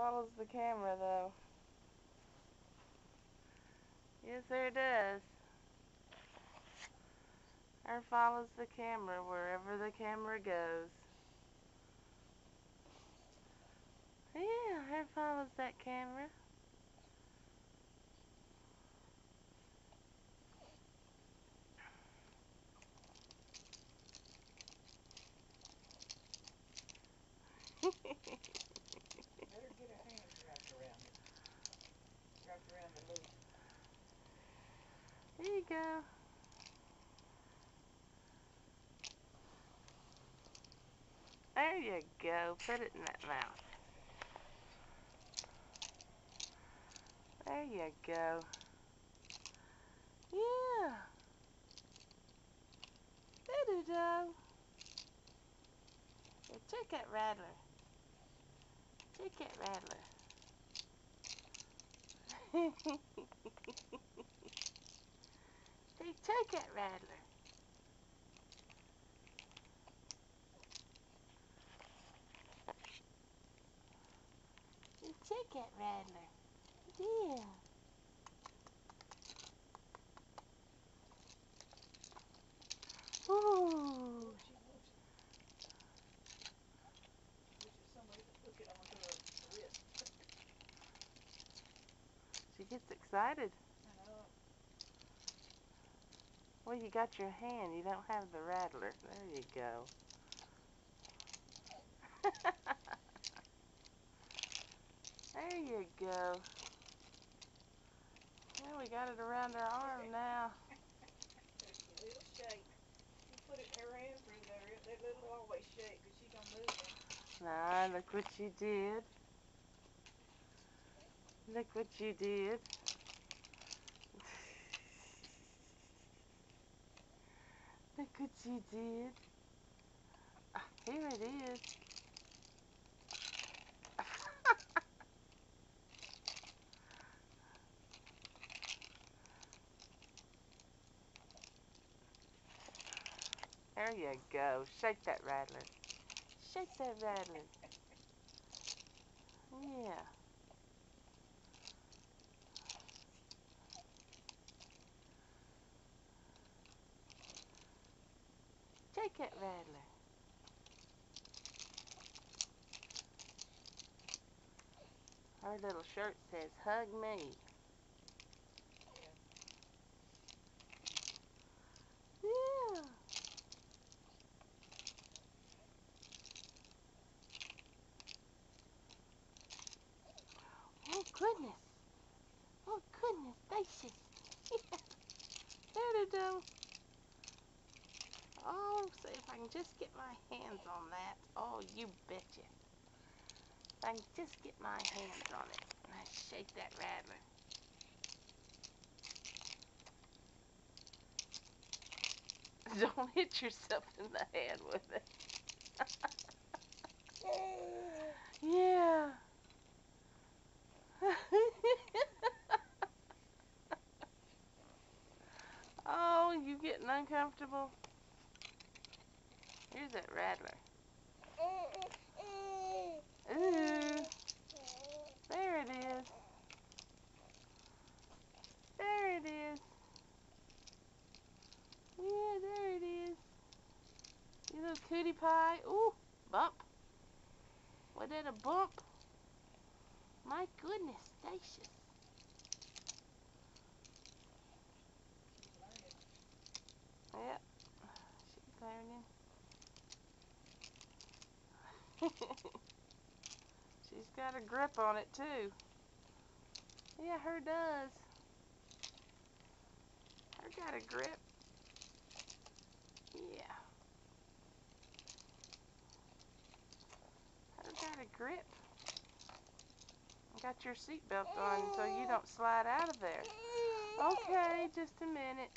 follows the camera, though. Yes, there it does. Her follows the camera wherever the camera goes. Yeah, her follows that camera. Let her get her hands wrapped around it. Wrapped around the loop. There you go. There you go. Put it in that mouth. There you go. Yeah. Doo-doo-do. Hey, check that rattler. Check that rattler. Hey, check that rattler. Hey, check that rattler. Yeah. Ooh. She wants it. She wishes somebody could hook it onto her wrist. She gets excited. I know. Well, you got your hand. You don't have the rattler. There you go. There you go. Well, we got it around her arm now. There's a little shake. She put her hand through there. That little always shake because she gonna move it. Nah, look what you did. Look what you did. Look what you did. Here it is. There you go. Shake that rattler. Shake that rattler. Yeah. Shake that rattler. Her little shirt says, "Hug me." Yeah. Oh, goodness. Oh, goodness gracious. There it is. Oh, see if I can just get my hands on that. Oh, you betcha. If I can just get my hands on it. And I shake that rattler. Don't hit yourself in the head with it. Yeah. Oh, you getting uncomfortable? Here's that rattler. Ooh. There it is. There it is. Yeah, there it is. You little cutie pie. Ooh, bump. Was that a bump? My goodness gracious. Yep, she's learning. She's got a grip on it too. Yeah, her does. Her got a grip. Yeah. Her got a grip. Got your seatbelt on so you don't slide out of there. Okay, just a minute.